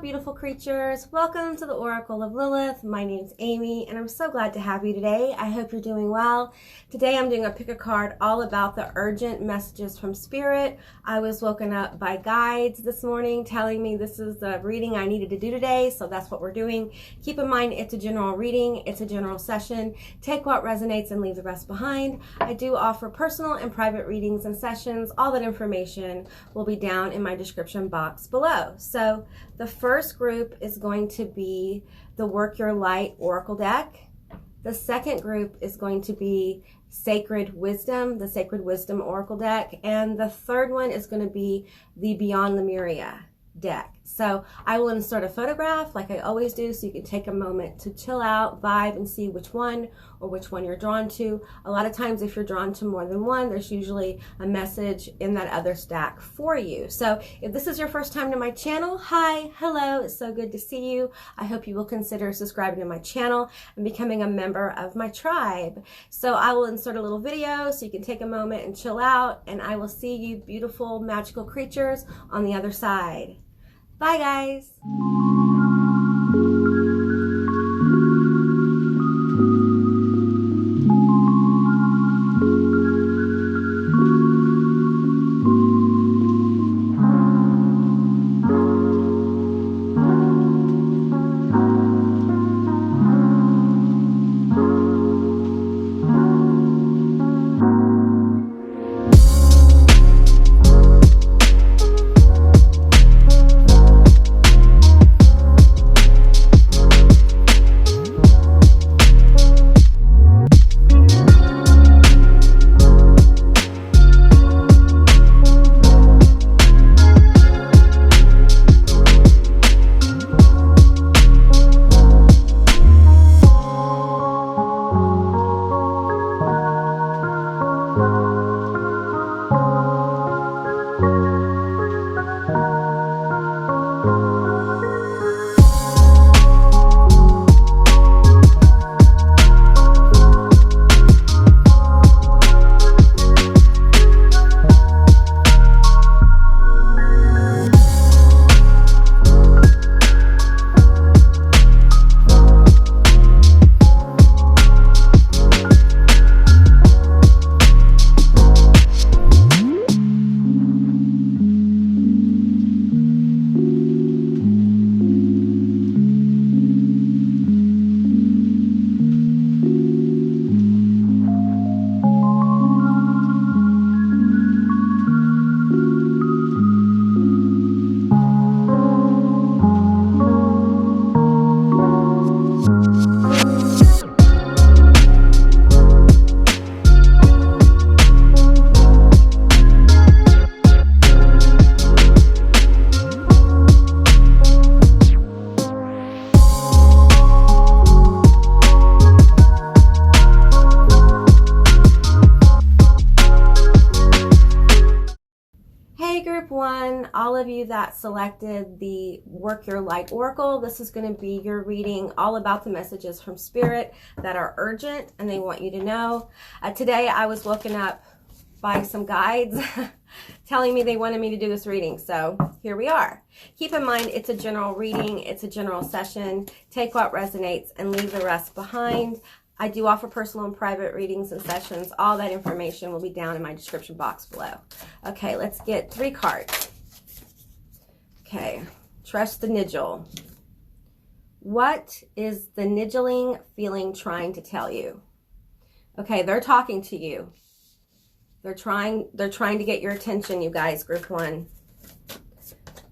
beautiful creatures? Welcome to the Oracle of Lilith. My name's Amy, and I'm so glad to have you today. I hope you're doing well. Today I'm doing a pick a card all about the urgent messages from Spirit. I was woken up by guides this morning telling me this is the reading I needed to do today, so that's what we're doing. Keep in mind, it's a general reading. It's a general session. Take what resonates and leave the rest behind. I do offer personal and private readings and sessions. All that information will be down in my description box below. So the first group is going to be the Work Your Light Oracle deck. The second group is going to be Sacred Wisdom, the Sacred Wisdom Oracle deck. And the third one is going to be the Beyond Lemuria deck. So I will insert a photograph like I always do, so you can take a moment to chill out, vibe, and see which one you're drawn to. A lot of times if you're drawn to more than one, there's usually a message in that other stack for you. So if this is your first time to my channel, hi, hello, it's so good to see you. I hope you will consider subscribing to my channel and becoming a member of my tribe. So I will insert a little video so you can take a moment and chill out, and I will see you beautiful, magical creatures on the other side. Bye, guys. Group 1, all of you that selected the Work Your Light Oracle, this is going to be your reading all about the messages from Spirit that are urgent and they want you to know. Today I was woken up by some guides telling me they wanted me to do this reading, so here we are. Keep in mind, it's a general reading, it's a general session. Take what resonates and leave the rest behind. I do offer personal and private readings and sessions. All that information will be down in my description box below. Okay, let's get 3 cards. Okay, trust the Nigel. What is the Nigeling feeling trying to tell you? Okay, they're talking to you. They're trying to get your attention, you guys, Group 1.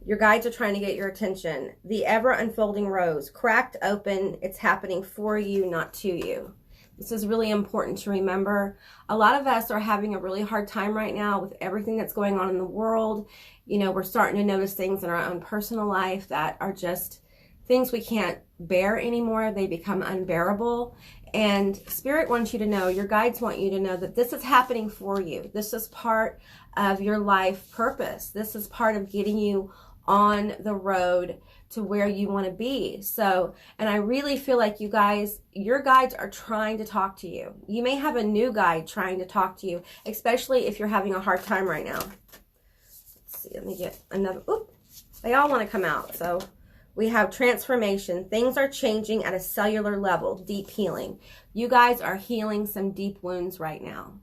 Your guides are trying to get your attention. The ever unfolding rose, cracked open. It's happening for you, not to you. This is really important to remember. A lot of us are having a really hard time right now with everything that's going on in the world. You know, we're starting to notice things in our own personal life that are just things we can't bear anymore. They become unbearable. And Spirit wants you to know, your guides want you to know that this is happening for you. This is part of your life purpose. This is part of getting you on the road to where you want to be. So, and I really feel like you guys, your guides are trying to talk to you. You may have a new guide trying to talk to you, especially if you're having a hard time right now. Let's see, let me get another, oop, they all want to come out. So We have transformation. Things are changing at a cellular level, deep healing. You guys are healing some deep wounds right now.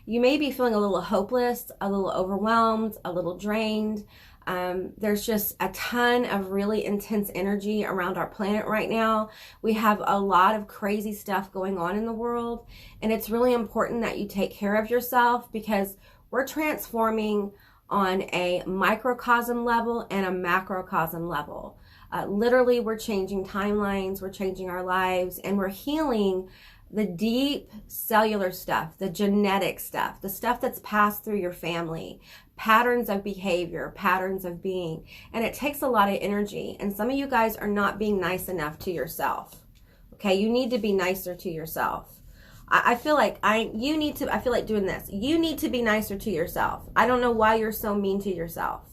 You may be feeling a little hopeless, a little overwhelmed, a little drained. There's just a ton of really intense energy around our planet right now. We have a lot of crazy stuff going on in the world, and it's really important that you take care of yourself, because we're transforming on a microcosm level and a macrocosm level. Literally, we're changing timelines, we're changing our lives, and we're healing the deep cellular stuff, the genetic stuff, the stuff that's passed through your family, patterns of behavior, patterns of being. And it takes a lot of energy. And some of you guys are not being nice enough to yourself. Okay, you need to be nicer to yourself. I feel like I feel like doing this. You need to be nicer to yourself. I don't know why you're so mean to yourself.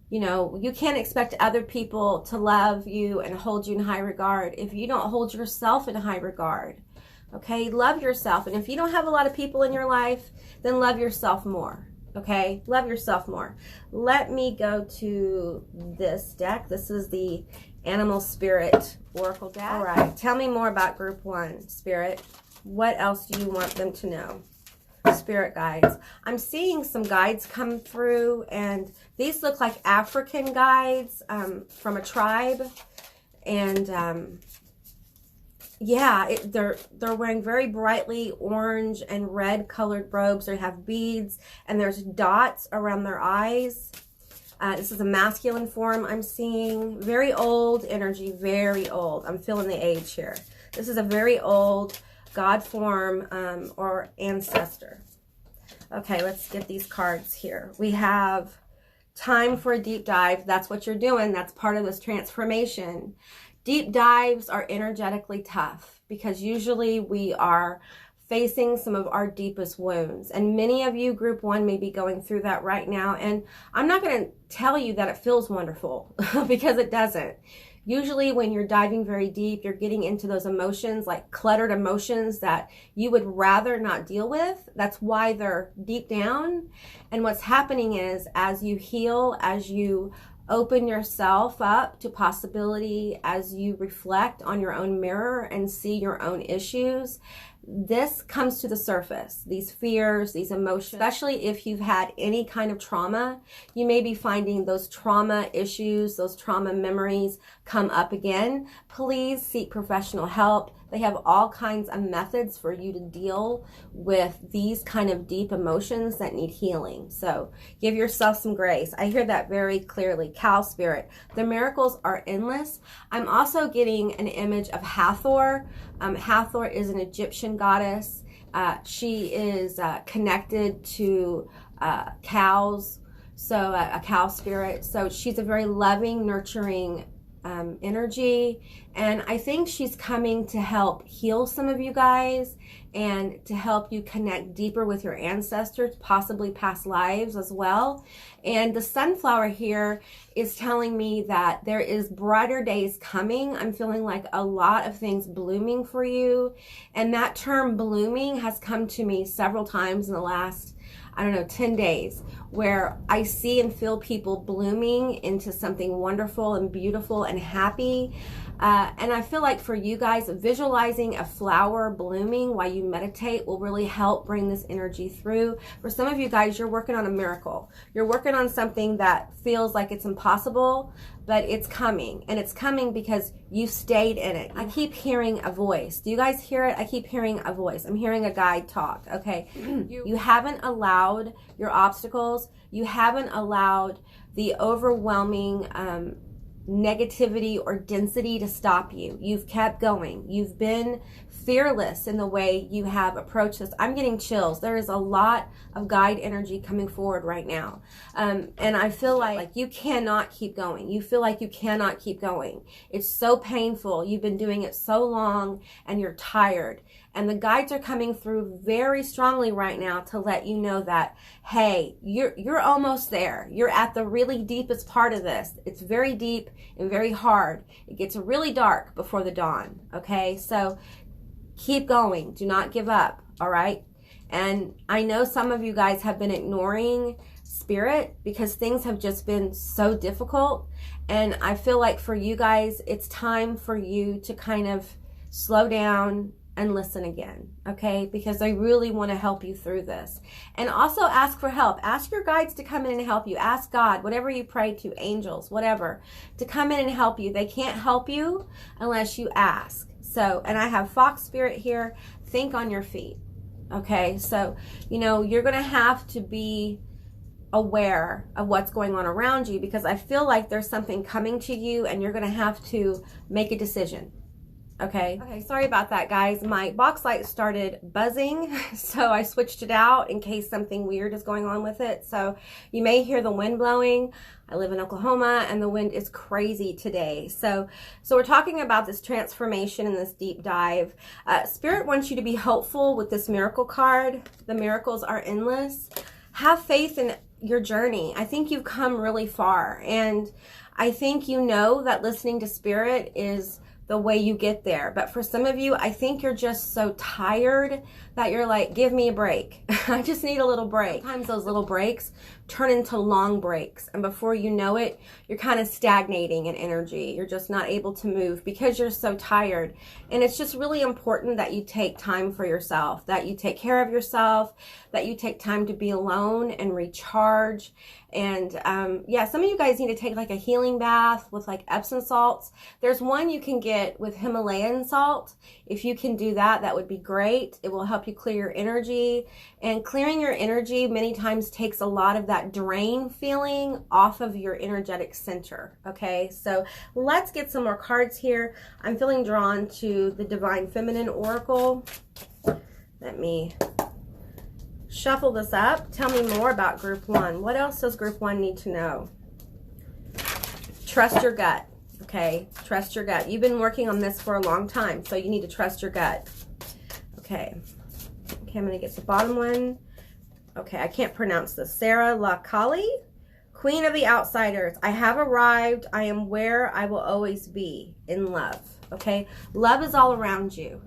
You know, you can't expect other people to love you and hold you in high regard if you don't hold yourself in high regard. Okay, love yourself. And if you don't have a lot of people in your life, then love yourself more. Okay, love yourself more. Let me go to this deck. This is the Animal Spirit Oracle deck. All right, tell me more about Group 1, Spirit. What else do you want them to know? Spirit guides. I'm seeing some guides come through, and these look like African guides from a tribe. And yeah, they're wearing very brightly orange and red colored robes. They have beads, and there's dots around their eyes. This is a masculine form I'm seeing. Very old energy, very old. I'm feeling the age here. This is a very old God form or ancestor. Okay, let's get these cards here. We have time for a deep dive. That's what you're doing. That's part of this transformation. Deep dives are energetically tough because usually we are facing some of our deepest wounds. And many of you, Group 1, may be going through that right now. And I'm not going to tell you that it feels wonderful because it doesn't. Usually when you're diving very deep, you're getting into those emotions, like cluttered emotions that you would rather not deal with. That's why they're deep down. And what's happening is, as you heal, as you open yourself up to possibility, as you reflect on your own mirror and see your own issues, this comes to the surface. These fears, these emotions, especially if you've had any kind of trauma, you may be finding those trauma issues, those trauma memories come up again. Please seek professional help. They have all kinds of methods for you to deal with these kind of deep emotions that need healing. So give yourself some grace. I hear that very clearly. Cow Spirit. The miracles are endless. I'm also getting an image of Hathor. Hathor is an Egyptian goddess. She is connected to cows, so a cow spirit. So she's a very loving, nurturing energy, and I think she's coming to help heal some of you guys and to help you connect deeper with your ancestors, possibly past lives as well. And the sunflower here is telling me that there is brighter days coming. I'm feeling like a lot of things blooming for you, and that term blooming has come to me several times in the last 10 days, where I see and feel people blooming into something wonderful and beautiful and happy. And I feel like for you guys, visualizing a flower blooming while you meditate will really help bring this energy through. For some of you guys, you're working on a miracle. You're working on something that feels like it's impossible, but it's coming. And it's coming because you stayed in it. I keep hearing a voice. Do you guys hear it? I keep hearing a voice. I'm hearing a guide talk. Okay. You haven't allowed your obstacles. You haven't allowed the overwhelming negativity or density to stop you. You've kept going. You've been fearless in the way you have approached this. I'm getting chills. There is a lot of guide energy coming forward right now. And I feel like you cannot keep going. You feel like you cannot keep going. It's so painful. You've been doing it so long and you're tired. And the guides are coming through very strongly right now to let you know that, hey, you're almost there. You're at the really deepest part of this. It's very deep and very hard. It gets really dark before the dawn, okay? So keep going. Do not give up, all right? And I know some of you guys have been ignoring spirit, because things have just been so difficult. And I feel like for you guys, it's time for you to kind of slow down and listen again, okay? Because I really want to help you through this. And also ask for help. Ask your guides to come in and help you. Ask God, whatever you pray to, angels, whatever, to come in and help you. They can't help you unless you ask. So, and I have Fox Spirit here. Think on your feet, okay? So, you know, you're going to have to be aware of what's going on around you, because I feel like there's something coming to you and you're going to have to make a decision. Okay, sorry about that, guys. My box light started buzzing, so I switched it out in case something weird is going on with it. So you may hear the wind blowing. I live in Oklahoma and the wind is crazy today. So we're talking about this transformation and this deep dive. Spirit wants you to be hopeful with this miracle card. The miracles are endless. Have faith in your journey. I think you've come really far, and I think you know that listening to Spirit is the way you get there. But for some of you, I think you're just so tired that you're like, give me a break. I just need a little break. Sometimes those little breaks turn into long breaks, and before you know it, you're kind of stagnating in energy. You're just not able to move because you're so tired. And it's just really important that you take time for yourself, that you take care of yourself, that you take time to be alone and recharge. And yeah, some of you guys need to take like a healing bath with like Epsom salts. There's one you can get with Himalayan salt. If you can do that, that would be great. It will help you clear your energy. And clearing your energy many times takes a lot of that drain feeling off of your energetic center. Okay, so let's get some more cards here. I'm feeling drawn to the Divine Feminine Oracle. Let me shuffle this up. Tell me more about Group 1. What else does Group 1 need to know? Trust your gut. Okay, trust your gut. You've been working on this for a long time, so you need to trust your gut. Okay, I'm going to get the bottom one. Okay, I can't pronounce this. Sarah Lakali, Queen of the Outsiders. I have arrived. I am where I will always be, in love. Okay, love is all around you.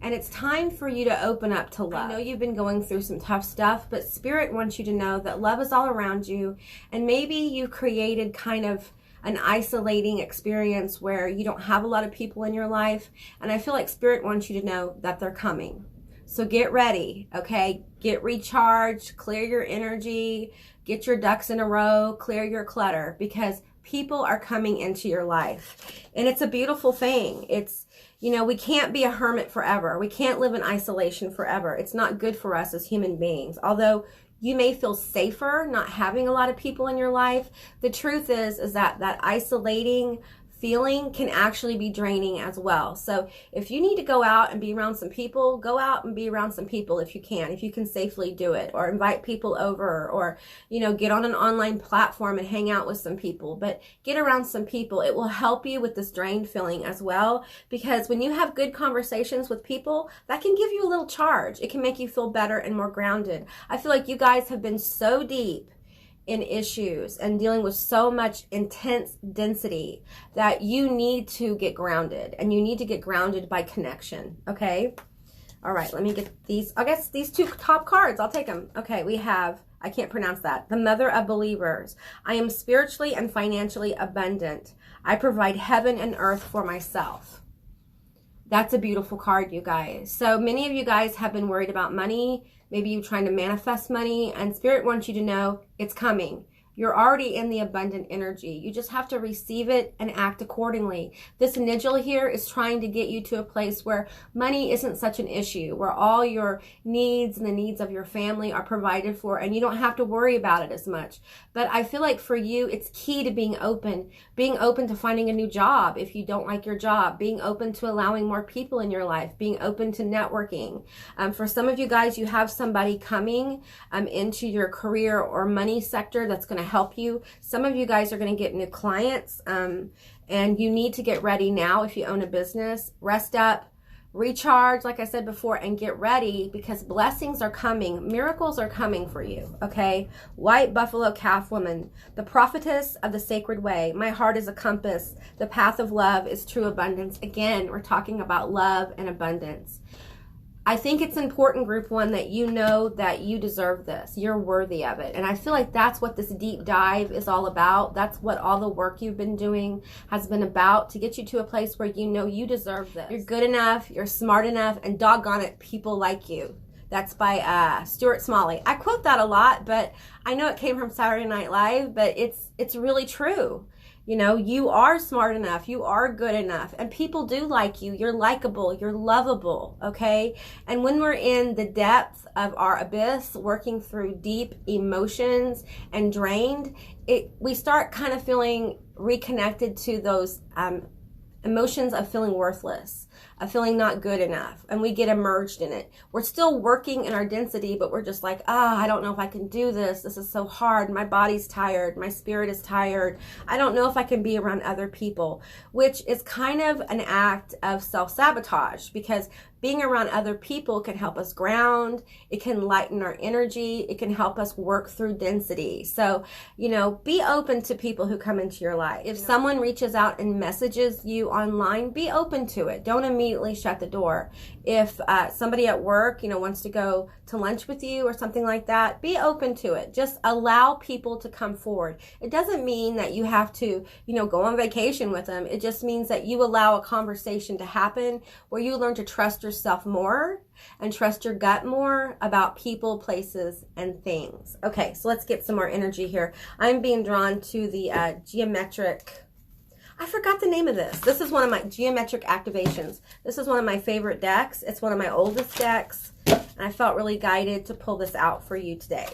And it's time for you to open up to love. I know you've been going through some tough stuff, but Spirit wants you to know that love is all around you. And maybe you created kind of an isolating experience where you don't have a lot of people in your life. And I feel like Spirit wants you to know that they're coming. So get ready, okay? Get recharged, clear your energy, get your ducks in a row, clear your clutter, because people are coming into your life. And it's a beautiful thing. It's, you know, we can't be a hermit forever. We can't live in isolation forever. It's not good for us as human beings. Although you may feel safer not having a lot of people in your life, the truth is that isolating feeling can actually be draining as well. So if you need to go out and be around some people, go out and be around some people if you can safely do it, or invite people over, or, you know, get on an online platform and hang out with some people, but get around some people. It will help you with this drained feeling as well, because when you have good conversations with people, that can give you a little charge. It can make you feel better and more grounded. I feel like you guys have been so deep in issues and dealing with so much intense density that you need to get grounded, and you need to get grounded by connection. Okay. All right. Let me get these. I guess these two top cards, I'll take them. Okay. We have, I can't pronounce that. The Mother of Believers. I am spiritually and financially abundant. I provide heaven and earth for myself. That's a beautiful card, you guys. So many of you guys have been worried about money. Maybe you're trying to manifest money, and Spirit wants you to know it's coming. You're already in the abundant energy. You just have to receive it and act accordingly. This nigel here is trying to get you to a place where money isn't such an issue, where all your needs and the needs of your family are provided for, and you don't have to worry about it as much. But I feel like for you, it's key to being open to finding a new job if you don't like your job, being open to allowing more people in your life, being open to networking. For some of you guys, you have somebody coming into your career or money sector that's going to help you. Some of you guys are going to get new clients, and you need to get ready now. If you own a business, rest up, recharge, like I said before, and get ready, because blessings are coming. Miracles are coming for you. Okay. White buffalo calf woman, the prophetess of the sacred way. My heart is a compass. The path of love is true abundance. Again, we're talking about love and abundance. I think it's important, group one, that you know that you deserve this. You're worthy of it. And I feel like that's what this deep dive is all about. That's what all the work you've been doing has been about, to get you to a place where you know you deserve this. You're good enough, you're smart enough, and doggone it, people like you. That's by Stuart Smalley. I quote that a lot, but I know it came from Saturday Night Live, but it's really true. You know, you are smart enough, you are good enough, and people do like you. You're likable, you're lovable, okay? And when we're in the depth of our abyss, working through deep emotions and drained, we start kind of feeling reconnected to those emotions of feeling worthless, of feeling not good enough, and we get immersed in it. We're still working in our density, but we're just like, I don't know if I can do this. This is so hard. My body's tired. My spirit is tired. I don't know if I can be around other people, which is kind of an act of self-sabotage, because being around other people can help us ground. It can lighten our energy. It can help us work through density. So, you know, be open to people who come into your life. If someone reaches out and messages you online, be open to it. Don't immediately shut the door. If somebody at work, you know, wants to go to lunch with you or something like that, be open to it. Just allow people to come forward. It doesn't mean that you have to, you know, go on vacation with them. It just means that you allow a conversation to happen where you learn to trust yourself more and trust your gut more about people, places, and things. Okay, so let's get some more energy here. I'm being drawn to the geometric, I forgot the name of this. This is one of my geometric activations. This is one of my favorite decks. It's one of my oldest decks, and I felt really guided to pull this out for you today.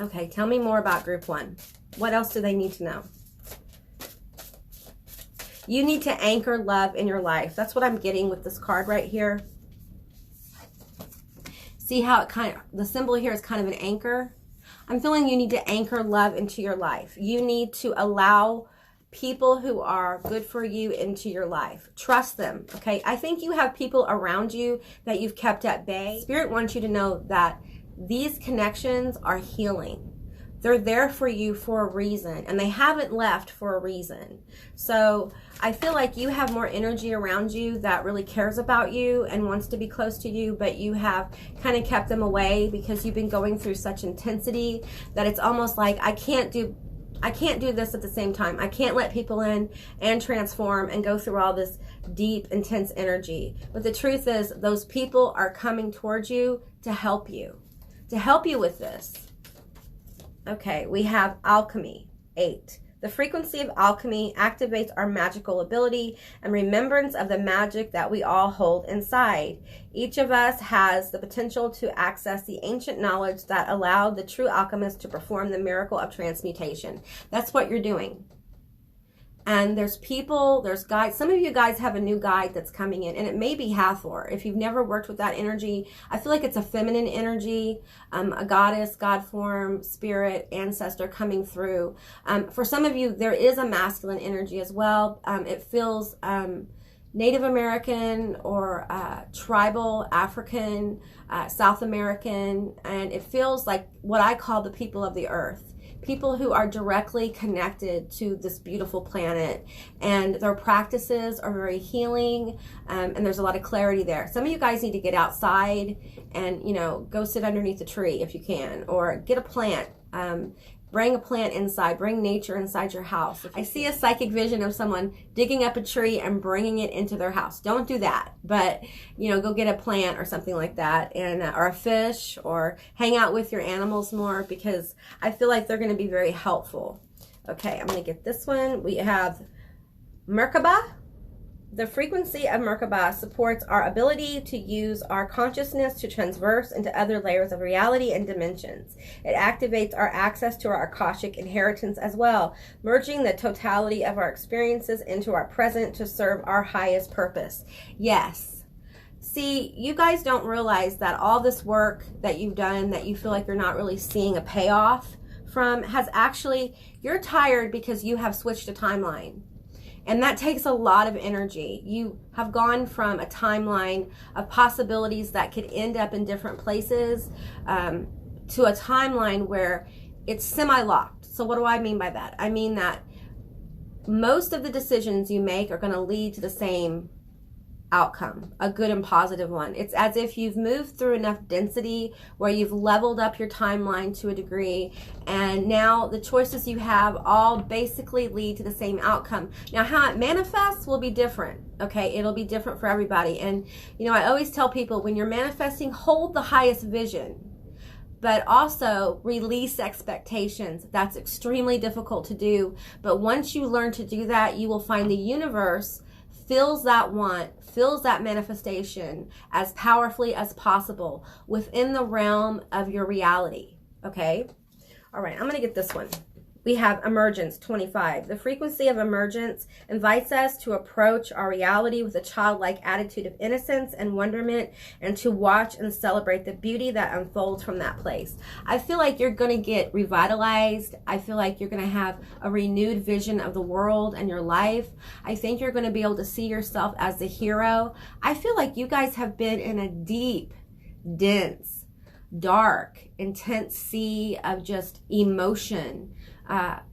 Okay, tell me more about group one. What else do they need to know? You need to anchor love in your life. That's what I'm getting with this card right here. See how it the symbol here is kind of an anchor? I'm feeling you need to anchor love into your life. You need to allow people who are good for you into your life. Trust them, okay? I think you have people around you that you've kept at bay. Spirit wants you to know that these connections are healing. They're there for you for a reason, and they haven't left for a reason. So I feel like you have more energy around you that really cares about you and wants to be close to you, but you have kind of kept them away because you've been going through such intensity that it's almost like, I can't do this at the same time. I can't let people in and transform and go through all this deep, intense energy. But the truth is, those people are coming towards you to help you with this. Okay, we have alchemy, 8. The frequency of alchemy activates our magical ability and remembrance of the magic that we all hold inside. Each of us has the potential to access the ancient knowledge that allowed the true alchemist to perform the miracle of transmutation. That's what you're doing. And there's people, there's guides. Some of you guys have a new guide that's coming in, and it may be Hathor. If you've never worked with that energy, I feel like it's a feminine energy, a goddess, God form, spirit, ancestor coming through. For some of you, there is a masculine energy as well. It feels Native American or tribal, African, South American, and it feels like what I call the people of the earth. People who are directly connected to this beautiful planet, and their practices are very healing, and there's a lot of clarity there. Some of you guys need to get outside and, you know, go sit underneath a tree if you can, or get a plant. Bring a plant inside, bring nature inside your house. I see a psychic vision of someone digging up a tree and bringing it into their house. Don't do that, but, you know, go get a plant or something like that, and or a fish, or hang out with your animals more, because I feel like they're going to be very helpful. Okay, I'm going to get this one. We have Merkaba. The frequency of Merkaba supports our ability to use our consciousness to transverse into other layers of reality and dimensions. It activates our access to our Akashic inheritance as well, merging the totality of our experiences into our present to serve our highest purpose. Yes. See, you guys don't realize that all this work that you've done that you feel like you're not really seeing a payoff from has actually, you're tired because you have switched a timeline. And that takes a lot of energy. You have gone from a timeline of possibilities that could end up in different places to a timeline where it's semi-locked. So what do I mean by that? I mean that most of the decisions you make are going to lead to the same outcome, a good and positive one. It's as if you've moved through enough density where you've leveled up your timeline to a degree, and now the choices you have all basically lead to the same outcome. Now, how it manifests will be different, okay? It'll be different for everybody. And, you know, I always tell people, when you're manifesting, hold the highest vision, but also release expectations. That's extremely difficult to do. But once you learn to do that, you will find the universe fills that want, fills that manifestation as powerfully as possible within the realm of your reality. Okay? All right, I'm going to get this one. We have emergence 25. The frequency of emergence invites us to approach our reality with a childlike attitude of innocence and wonderment, and to watch and celebrate the beauty that unfolds from that place. I feel like you're going to get revitalized. I feel like you're going to have a renewed vision of the world and your life. I think you're going to be able to see yourself as the hero. I feel like you guys have been in a deep, dense, dark, intense sea of just emotion.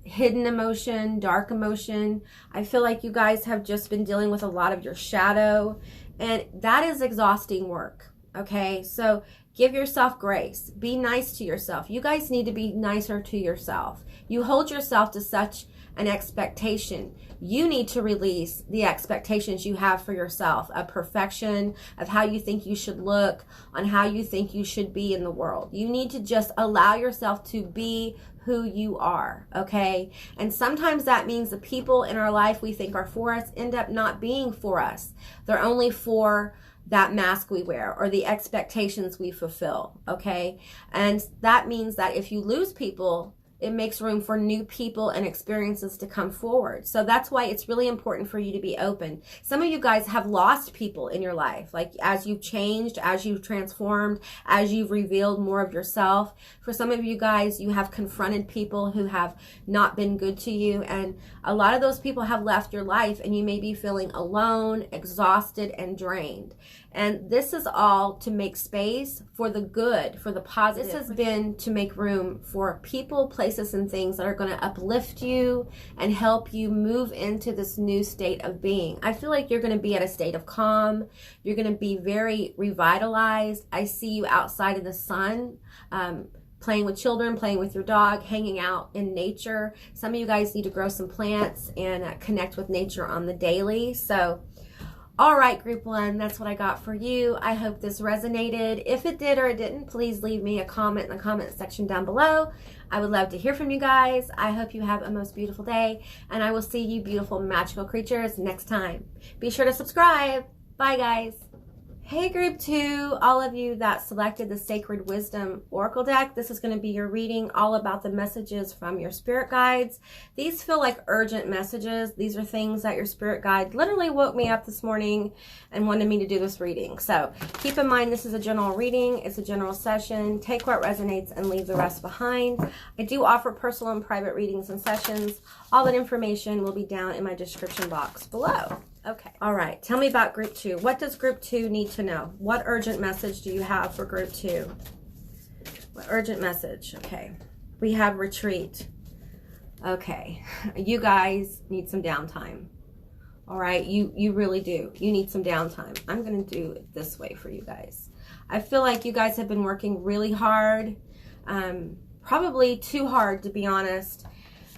Hidden emotion, dark emotion. I feel like you guys have just been dealing with a lot of your shadow, and that is exhausting work. Okay, so give yourself grace. Be nice to yourself. You guys need to be nicer to yourself. You hold yourself to such an expectation. You need to release the expectations you have for yourself of perfection, of how you think you should look, on how you think you should be in the world. You need to just allow yourself to be who you are, okay? And sometimes that means the people in our life we think are for us end up not being for us. They're only for that mask we wear or the expectations we fulfill, okay? And that means that if you lose people, it makes room for new people and experiences to come forward. So that's why it's really important for you to be open. Some of you guys have lost people in your life, like as you've changed, as you've transformed, as you've revealed more of yourself. For some of you guys, you have confronted people who have not been good to you, and a lot of those people have left your life, and you may be feeling alone, exhausted, and drained. And this is all to make space for the good, for the positive. This has been to make room for people, places, and things that are going to uplift you and help you move into this new state of being. I feel like you're going to be at a state of calm. You're going to be very revitalized. I see you outside in the sun, playing with children, playing with your dog, hanging out in nature. Some of you guys need to grow some plants and connect with nature on the daily. So, all right, group one, that's what I got for you. I hope this resonated. If it did or it didn't, please leave me a comment in the comment section down below. I would love to hear from you guys. I hope you have a most beautiful day, and I will see you beautiful magical creatures next time. Be sure to subscribe. Bye, guys. Hey, group two, all of you that selected the Sacred Wisdom Oracle deck, this is going to be your reading all about the messages from your spirit guides. These feel like urgent messages. These are things that your spirit guide literally woke me up this morning and wanted me to do this reading. So keep in mind, this is a general reading. It's a general session. Take what resonates and leave the rest behind. I do offer personal and private readings and sessions. All that information will be down in my description box below. Okay. All right. Tell me about group two. What does group two need to know? What urgent message do you have for group two? What urgent message? Okay. We have retreat. Okay. You guys need some downtime. All right. You really do. You need some downtime. I'm going to do it this way for you guys. I feel like you guys have been working really hard. Probably too hard, to be honest.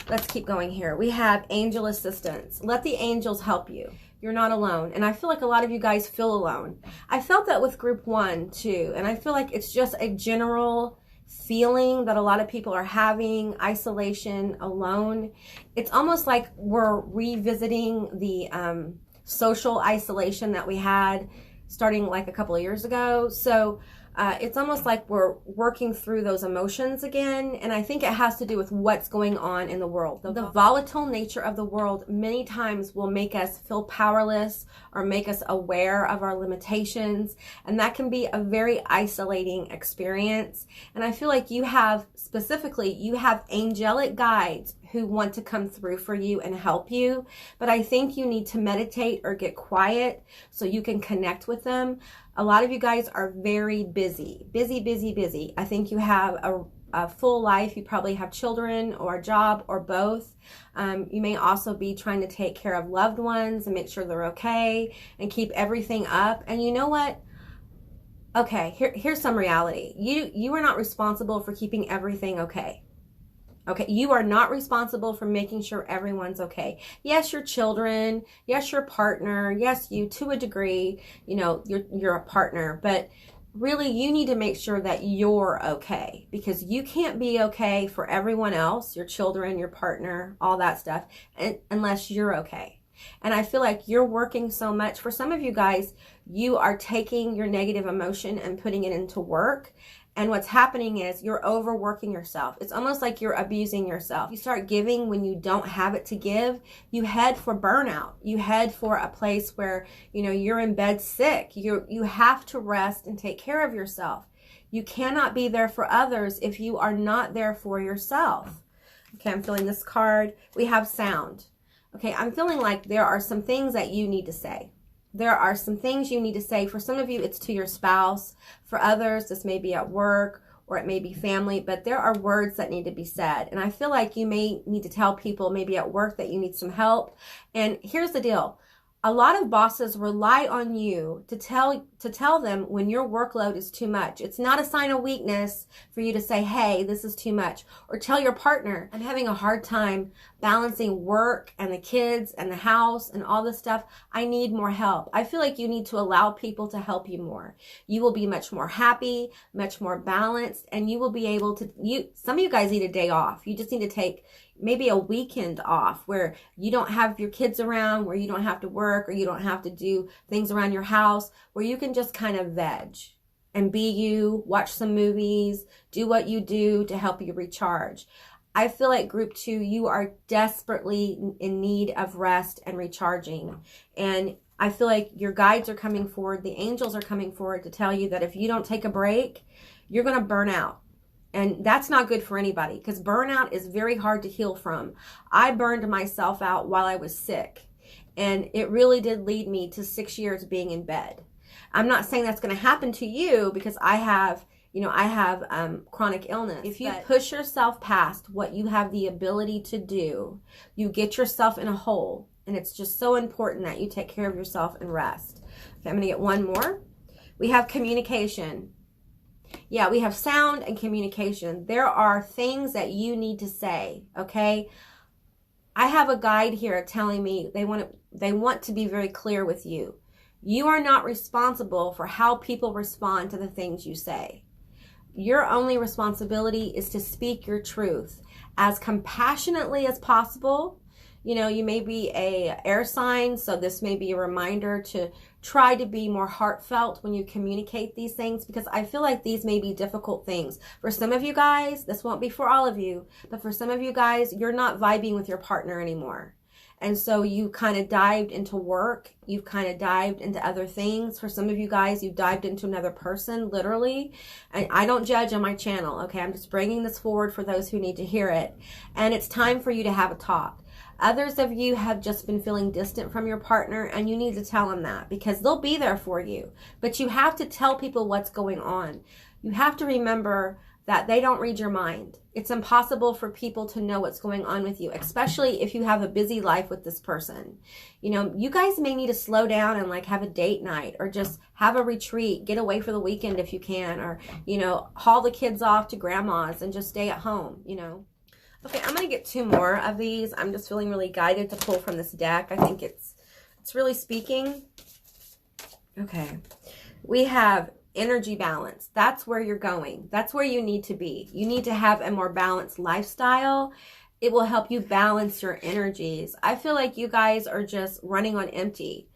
Let's keep going here. We have angel assistance. Let the angels help you. You're not alone. And I feel like a lot of you guys feel alone. I felt that with group one too. And I feel like it's just a general feeling that a lot of people are having, isolation, alone. It's almost like we're revisiting the social isolation that we had starting like a couple of years ago. So it's almost like we're working through those emotions again, and I think it has to do with what's going on in the world. The volatile nature of the world many times will make us feel powerless or make us aware of our limitations, and that can be a very isolating experience. And I feel like you have angelic guides who want to come through for you and help you, but I think you need to meditate or get quiet so you can connect with them. A lot of you guys are very busy. I think you have a full life. You probably have children or a job or both. You may also be trying to take care of loved ones and make sure they're okay and keep everything up. And you know what? Okay, here's some reality. You are not responsible for keeping everything okay. Okay, you are not responsible for making sure everyone's okay. Yes, your children, yes, your partner, yes, you to a degree, you know, you're a partner, but really you need to make sure that you're okay, because you can't be okay for everyone else, your children, your partner, all that stuff, unless you're okay. And I feel like you're working so much. For some of you guys, you are taking your negative emotion and putting it into work. And what's happening is you're overworking yourself. It's almost like you're abusing yourself. You start giving when you don't have it to give. You head for burnout. You head for a place where, you know, you're in bed sick. You have to rest and take care of yourself. You cannot be there for others if you are not there for yourself. Okay, I'm feeling this card. We have sound. Okay, I'm feeling like there are some things that you need to say. There are some things you need to say. For some of you, it's to your spouse. For others, this may be at work or it may be family, but there are words that need to be said. And I feel like you may need to tell people maybe at work that you need some help. And here's the deal. A lot of bosses rely on you to tell them when your workload is too much. It's not a sign of weakness for you to say, hey, this is too much. Or tell your partner, I'm having a hard time balancing work and the kids and the house and all this stuff. I need more help. I feel like you need to allow people to help you more. You will be much more happy, much more balanced, and you will be able to, some of you guys need a day off. You just need to take maybe a weekend off where you don't have your kids around, where you don't have to work or you don't have to do things around your house, where you can just kind of veg and be you, watch some movies, do what you do to help you recharge. I feel like group 2, you are desperately in need of rest and recharging. And I feel like your guides are coming forward, the angels are coming forward to tell you that if you don't take a break, you're going to burn out. And that's not good for anybody, because burnout is very hard to heal from. I burned myself out while I was sick, and it really did lead me to 6 years being in bed. I'm not saying that's going to happen to you, because I have chronic illness. If you push yourself past what you have the ability to do, you get yourself in a hole. And it's just so important that you take care of yourself and rest. Okay, I'm going to get one more. We have communication. Yeah, we have sound and communication. There are things that you need to say, okay? I have a guide here telling me they want to be very clear with you. You are not responsible for how people respond to the things you say. Your only responsibility is to speak your truth as compassionately as possible. You know, you may be a air sign, so this may be a reminder to try to be more heartfelt when you communicate these things, because I feel like these may be difficult things. For some of you guys, this won't be for all of you, but for some of you guys, you're not vibing with your partner anymore. And so you kind of dived into work. You've kind of dived into other things. For some of you guys, you've dived into another person, literally. And I don't judge on my channel, okay? I'm just bringing this forward for those who need to hear it. And it's time for you to have a talk. Others of you have just been feeling distant from your partner, and you need to tell them that, because they'll be there for you. But you have to tell people what's going on. You have to remember that they don't read your mind. It's impossible for people to know what's going on with you, especially if you have a busy life with this person. You know, you guys may need to slow down and like have a date night, or just have a retreat, get away for the weekend if you can, or, you know, haul the kids off to grandma's and just stay at home, you know. Okay, I'm going to get 2 more of these. I'm just feeling really guided to pull from this deck. I think it's really speaking. Okay. We have energy balance. That's where you're going. That's where you need to be. You need to have a more balanced lifestyle. It will help you balance your energies. I feel like you guys are just running on empty.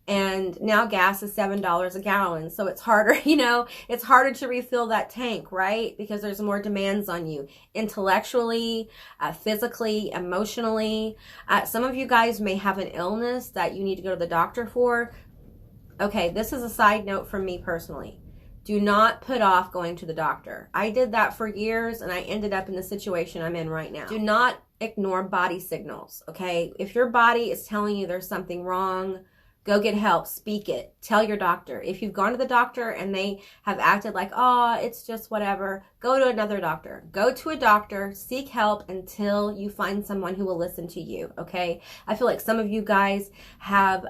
And now gas is $7 a gallon. So it's harder, you know, it's harder to refill that tank, right? Because there's more demands on you intellectually, physically, emotionally. Some of you guys may have an illness that you need to go to the doctor for. Okay, this is a side note from me personally. Do not put off going to the doctor. I did that for years, and I ended up in the situation I'm in right now. Do not ignore body signals, okay? If your body is telling you there's something wrong, Go get help. Speak it. Tell your doctor. If you've gone to the doctor and they have acted like, oh, it's just whatever, go to another doctor. Go to a doctor, seek help until you find someone who will listen to you, okay? I feel like some of you guys have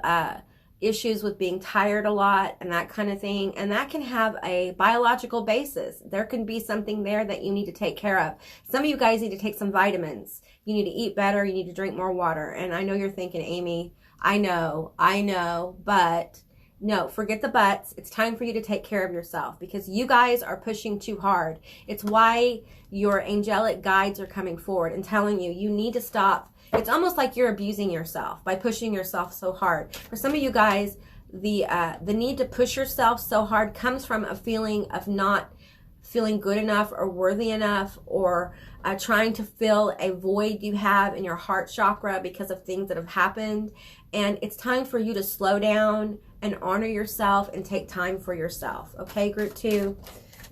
issues with being tired a lot and that kind of thing, and that can have a biological basis. There can be something there that you need to take care of. Some of you guys need to take some vitamins. You need to eat better. You need to drink more water. And I know you're thinking, Amy, I know, but no, forget the buts. It's time for you to take care of yourself because you guys are pushing too hard. It's why your angelic guides are coming forward and telling you, you need to stop. It's almost like you're abusing yourself by pushing yourself so hard. For some of you guys, the need to push yourself so hard comes from a feeling of not feeling good enough or worthy enough, or trying to fill a void you have in your heart chakra because of things that have happened. And it's time for you to slow down and honor yourself and take time for yourself. Okay, group 2.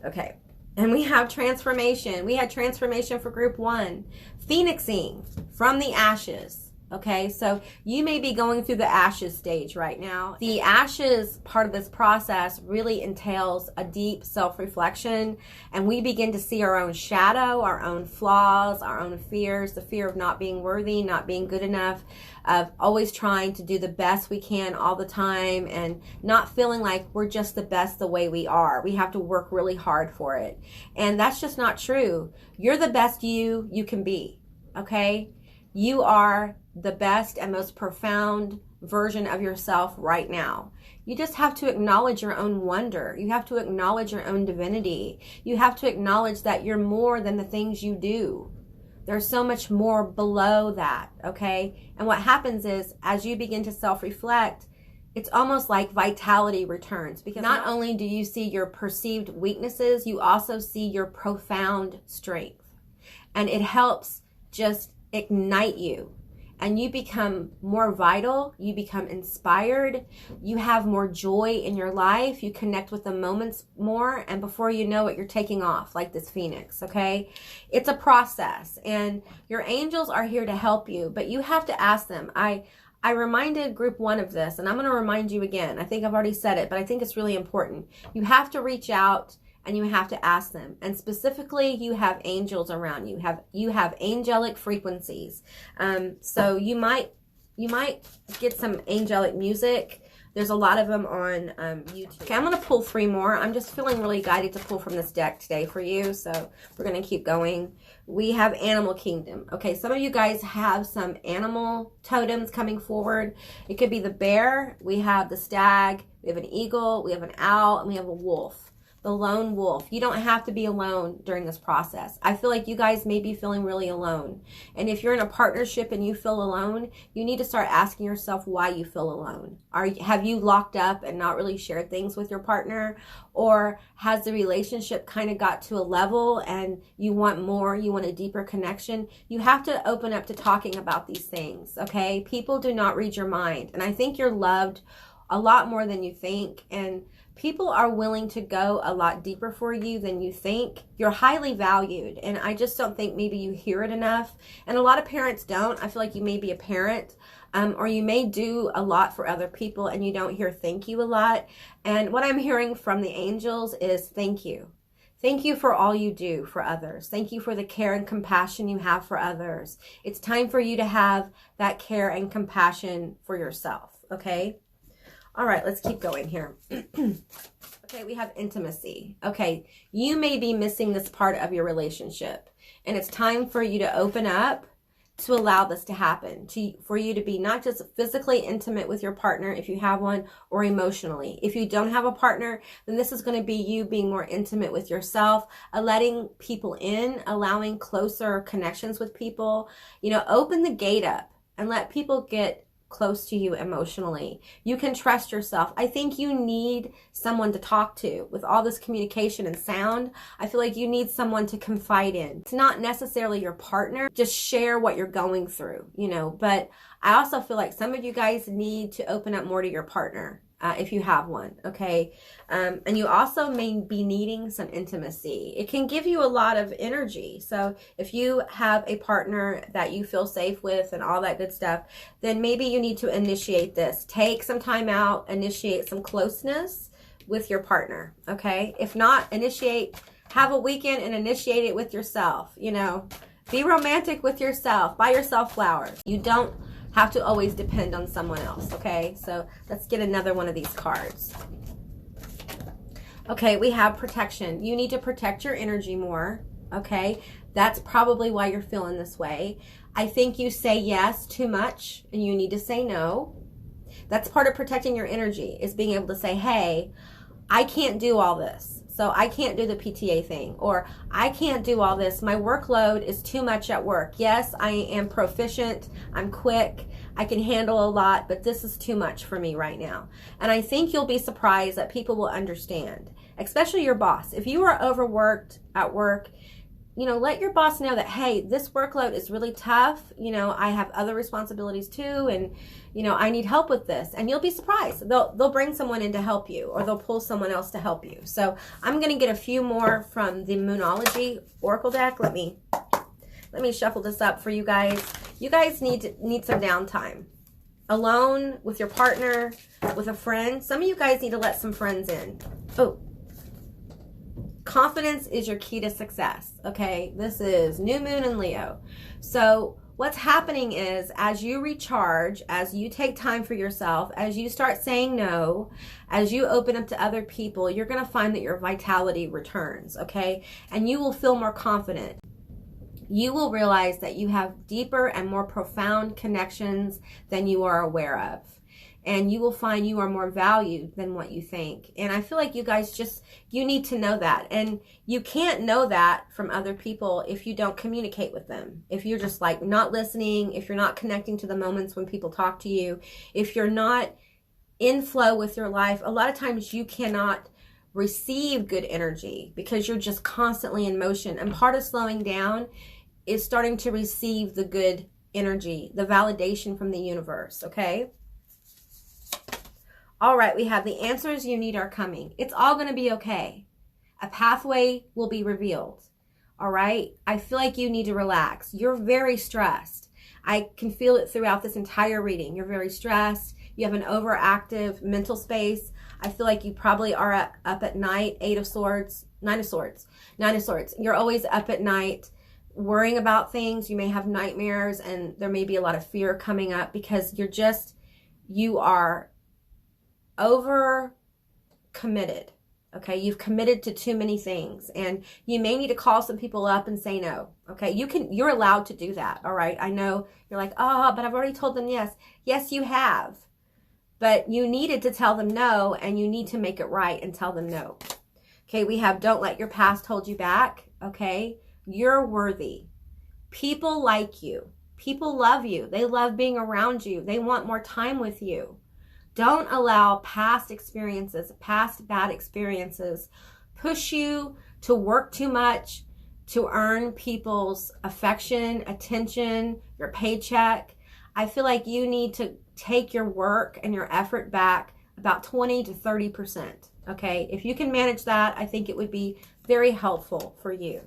Okay. And we have transformation. We had transformation for group 1. Phoenixing from the ashes. Okay, so you may be going through the ashes stage right now. The ashes part of this process really entails a deep self-reflection, and we begin to see our own shadow, our own flaws, our own fears, the fear of not being worthy, not being good enough, of always trying to do the best we can all the time and not feeling like we're just the best the way we are. We have to work really hard for it. And that's just not true. You're the best you can be, okay? You are the best and most profound version of yourself right now. You just have to acknowledge your own wonder. You have to acknowledge your own divinity. You have to acknowledge that you're more than the things you do. There's so much more below that, okay? And what happens is, as you begin to self-reflect, it's almost like vitality returns, because not only do you see your perceived weaknesses, you also see your profound strength. And it helps just ignite you. And you become more vital, you become inspired, you have more joy in your life, you connect with the moments more, and before you know it, you're taking off like this phoenix, okay? It's a process, and your angels are here to help you, but you have to ask them. I reminded group 1 of this, and I'm going to remind you again. I think I've already said it, but I think it's really important. You have to reach out and you have to ask them. And specifically, you have angels around you. You have angelic frequencies. So you might get some angelic music. There's a lot of them on YouTube. Okay, I'm going to pull 3 more. I'm just feeling really guided to pull from this deck today for you. So we're going to keep going. We have Animal Kingdom. Okay, some of you guys have some animal totems coming forward. It could be the bear. We have the stag. We have an eagle. We have an owl. And we have a wolf. The lone wolf. You don't have to be alone during this process. I feel like you guys may be feeling really alone. And if you're in a partnership and you feel alone, you need to start asking yourself why you feel alone. Have you locked up and not really shared things with your partner? Or has the relationship kind of got to a level and you want more, you want a deeper connection? You have to open up to talking about these things, okay? People do not read your mind. And I think you're loved a lot more than you think. And people are willing to go a lot deeper for you than you think. You're highly valued, and I just don't think maybe you hear it enough. And a lot of parents don't. I feel like you may be a parent, or you may do a lot for other people and you don't hear thank you a lot. And what I'm hearing from the angels is thank you. Thank you for all you do for others. Thank you for the care and compassion you have for others. It's time for you to have that care and compassion for yourself, okay? All right, let's keep going here. Okay, we have intimacy. Okay, you may be missing this part of your relationship, and it's time for you to open up to allow this to happen, for you to be not just physically intimate with your partner if you have one, or emotionally. If you don't have a partner, then this is going to be you being more intimate with yourself, letting people in, allowing closer connections with people. You know, open the gate up and let people get close to you emotionally. You can trust yourself. I think you need someone to talk to. With all this communication and sound, I feel like you need someone to confide in. It's not necessarily your partner. Just share what you're going through, you know. But I also feel like some of you guys need to open up more to your partner. if you have one, okay? And you also may be needing some intimacy. It can give you a lot of energy. So if you have a partner that you feel safe with and all that good stuff, then maybe you need to initiate this. Take some time out, initiate some closeness with your partner, okay? If not, have a weekend and initiate it with yourself, you know? Be romantic with yourself. Buy yourself flowers. You don't have to always depend on someone else, okay? So let's get another one of these cards. Okay, we have protection. You need to protect your energy more, okay? That's probably why you're feeling this way. I think you say yes too much and you need to say no. That's part of protecting your energy, is being able to say, hey, I can't do all this. So I can't do the PTA thing, or I can't do all this. My workload is too much at work. Yes, I am proficient. I'm quick. I can handle a lot, but this is too much for me right now. And I think you'll be surprised that people will understand, especially your boss. If you are overworked at work, you know, let your boss know that, hey, this workload is really tough. You know, I have other responsibilities too, and, you know, I need help with this. And you'll be surprised. They'll bring someone in to help you, or they'll pull someone else to help you. So I'm going to get a few more from the Moonology Oracle deck. Let me shuffle this up for you guys. You guys need some downtime. Alone, with your partner, with a friend. Some of you guys need to let some friends in. Oh. Confidence is your key to success, okay? This is new moon in Leo. So what's happening is, as you recharge, as you take time for yourself, as you start saying no, as you open up to other people, you're going to find that your vitality returns, okay? And you will feel more confident. You will realize that you have deeper and more profound connections than you are aware of. And you will find you are more valued than what you think. And I feel like you guys you need to know that. And you can't know that from other people if you don't communicate with them. If you're just like not listening, if you're not connecting to the moments when people talk to you, if you're not in flow with your life, a lot of times you cannot receive good energy because you're just constantly in motion. And part of slowing down is starting to receive the good energy, the validation from the universe, okay? All right, we have the answers you need are coming. It's all going to be okay. A pathway will be revealed. All right? I feel like you need to relax. You're very stressed. I can feel it throughout this entire reading. You're very stressed. You have an overactive mental space. I feel like you probably are up at night. Nine of Swords. You're always up at night worrying about things. You may have nightmares, and there may be a lot of fear coming up because you are over committed. Okay, you've committed to too many things, and you may need to call some people up and say no. Okay, you're allowed to do that. All right, I know you're like, oh, but I've already told them yes. Yes, you have, but you needed to tell them no, and you need to make it right and tell them no. Okay, we have don't let your past hold you back. Okay, you're worthy. People like you. People love you. They love being around you. They want more time with you. Don't allow past bad experiences, push you to work too much, to earn people's affection, attention, your paycheck. I feel like you need to take your work and your effort back about 20 to 30%. Okay, if you can manage that, I think it would be very helpful for you.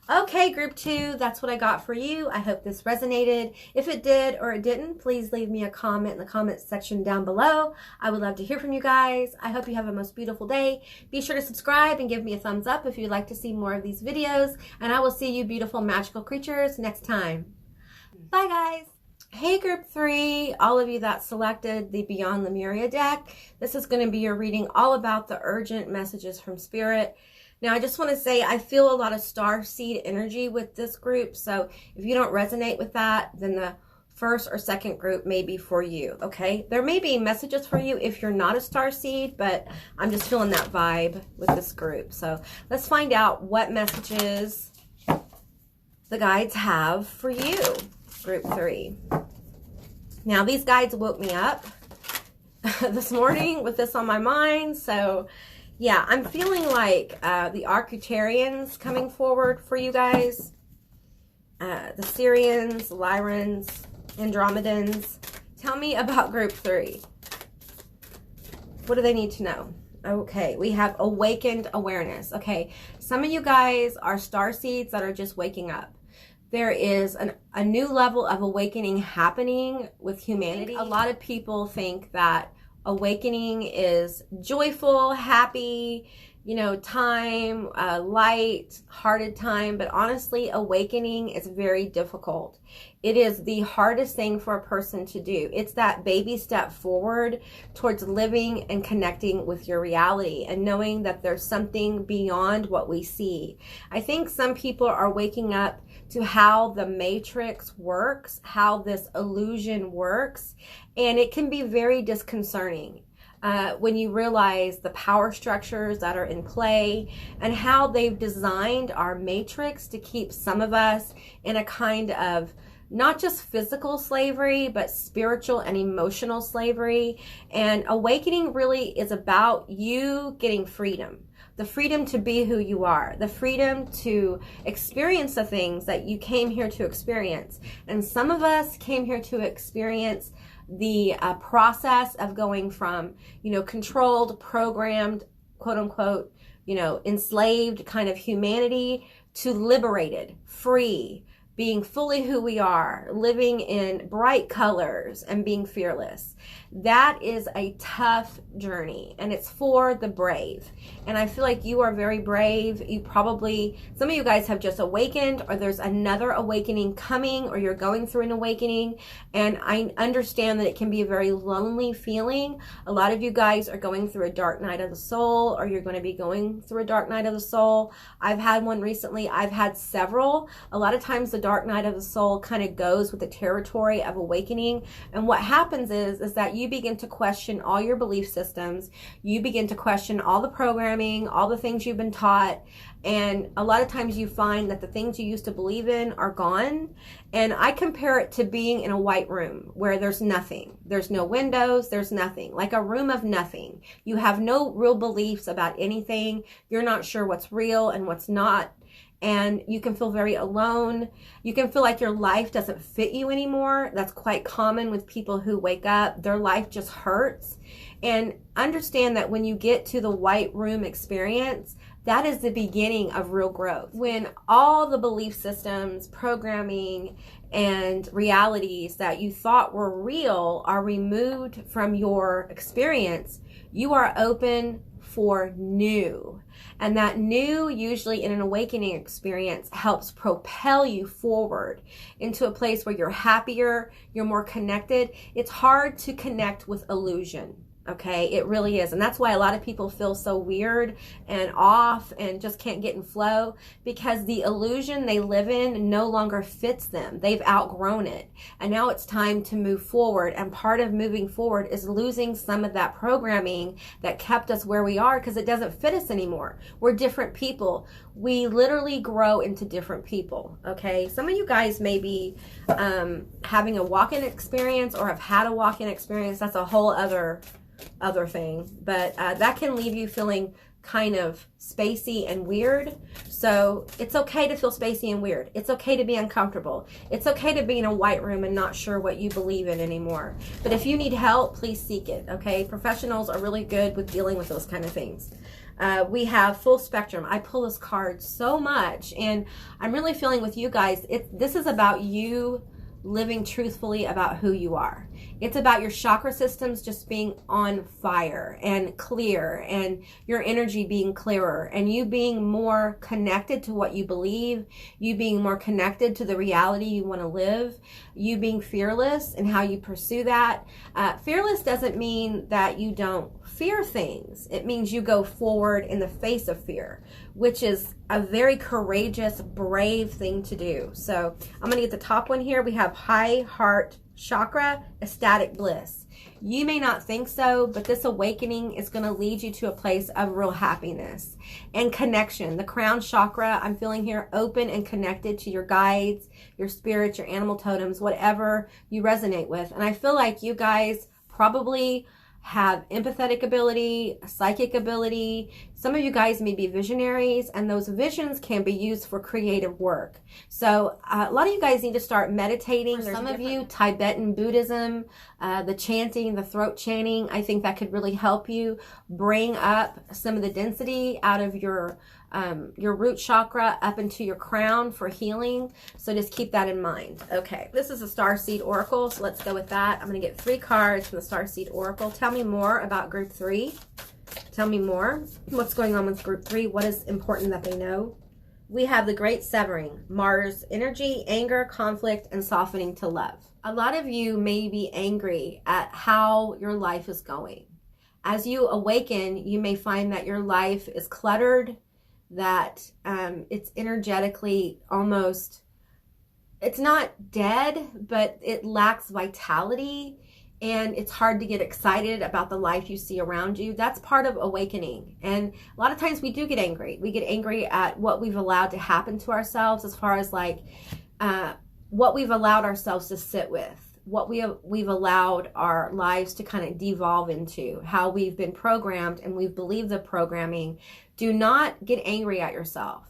Okay, group 2, that's what I got for you. I hope this resonated. If it did or it didn't, please leave me a comment in the comments section down below. I would love to hear from you guys. I hope you have a most beautiful day. Be sure to subscribe and give me a thumbs up if you'd like to see more of these videos. And I will see you beautiful magical creatures next time. Bye, guys. Hey, group 3, all of you that selected the Beyond Lemuria deck. This is going to be your reading all about the urgent messages from Spirit. Now, I just want to say I feel a lot of star seed energy with this group. So if you don't resonate with that, then the first or second group may be for you, okay? There may be messages for you if you're not a star seed, but I'm just feeling that vibe with this group. So let's find out what messages the guides have for you, group 3. Now, these guides woke me up this morning with this on my mind, so yeah, I'm feeling like the Arcturians coming forward for you guys. The Syrians, Lyrans, Andromedans. Tell me about group 3. What do they need to know? Okay, we have awakened awareness. Okay, some of you guys are star seeds that are just waking up. There is a new level of awakening happening with humanity. A lot of people think that awakening is joyful, happy, you know, time, light hearted time, but honestly, awakening is very difficult. It is the hardest thing for a person to do. It's that baby step forward towards living and connecting with your reality and knowing that there's something beyond what we see. I think some people are waking up to how the matrix works, how this illusion works, and it can be very disconcerting. When you realize the power structures that are in play and how they've designed our matrix to keep some of us in a kind of not just physical slavery, but spiritual and emotional slavery. And awakening really is about you getting freedom. The freedom to be who you are, the freedom to experience the things that you came here to experience. And some of us came here to experience the process of going from, you know, controlled, programmed, quote unquote, you know, enslaved kind of humanity to liberated, free, being fully who we are, living in bright colors and being fearless. That is a tough journey, and it's for the brave. And I feel like you are very brave. You probably, some of you guys have just awakened, or there's another awakening coming, or you're going through an awakening. And I understand that it can be a very lonely feeling. A lot of you guys are going through a dark night of the soul, or you're going to be going through a dark night of the soul. I've had one recently. I've had several. A lot of times the dark night of the soul kind of goes with the territory of awakening. And what happens is that you begin to question all your belief systems. You begin to question all the programming, all the things you've been taught. And a lot of times you find that the things you used to believe in are gone. And I compare it to being in a white room where there's nothing. There's no windows, there's nothing. Like a room of nothing. You have no real beliefs about anything. You're not sure what's real and what's not. And you can feel very alone. You can feel like your life doesn't fit you anymore. That's quite common with people who wake up. Their life just hurts. And understand that when you get to the white room experience, that is the beginning of real growth. When all the belief systems, programming, and realities that you thought were real are removed from your experience, you are open for new. And that new, usually in an awakening experience, helps propel you forward into a place where you're happier, you're more connected. It's hard to connect with illusion. Okay, it really is. And that's why a lot of people feel so weird and off and just can't get in flow, because the illusion they live in no longer fits them. They've outgrown it. And now it's time to move forward. And part of moving forward is losing some of that programming that kept us where we are, because it doesn't fit us anymore. We're different people. We literally grow into different people. Okay, some of you guys may be having a walk-in experience or have had a walk-in experience. That's a whole other thing, but that can leave you feeling kind of spacey and weird. So it's okay to feel spacey and weird. It's okay to be uncomfortable. It's okay to be in a white room and not sure what you believe in anymore. But if you need help, please seek it. Okay, professionals are really good with dealing with those kind of things. We have full spectrum. I pull this card so much, and I'm really feeling with you guys, this is about you living truthfully about who you are. It's about your chakra systems just being on fire and clear, and your energy being clearer, and you being more connected to what you believe, you being more connected to the reality you want to live, you being fearless in how you pursue that. Fearless doesn't mean that you don't fear things. It means you go forward in the face of fear, which is a very courageous, brave thing to do. So I'm going to get the top one here. We have high heart chakra, ecstatic bliss. You may not think so, but this awakening is going to lead you to a place of real happiness and connection. The crown chakra, I'm feeling here, open and connected to your guides, your spirits, your animal totems, whatever you resonate with. And I feel like you guys probably have empathetic ability, psychic ability, Some of you guys may be visionaries, and those visions can be used for creative work. So a lot of you guys need to start meditating. Some of you, Tibetan Buddhism, the chanting, the throat chanting, I think that could really help you bring up some of the density out of your root chakra up into your crown for healing. So just keep that in mind. Okay, this is a Starseed Oracle, so let's go with that. I'm going to get 3 cards from the Starseed Oracle. Tell me more about Group 3. Tell me more. What's going on with Group 3? What is important that they know? We have the Great Severing, Mars energy, anger, conflict, and softening to love. A lot of you may be angry at how your life is going. As you awaken, you may find that your life is cluttered, that it's energetically almost, it's not dead, but it lacks vitality, and it's hard to get excited about the life you see around you. That's part of awakening. And a lot of times we do get angry. We get angry at what we've allowed to happen to ourselves, as far as like what we've allowed ourselves to sit with, what we've allowed our lives to kind of devolve into, how we've been programmed and we've believed the programming. Do not get angry at yourself.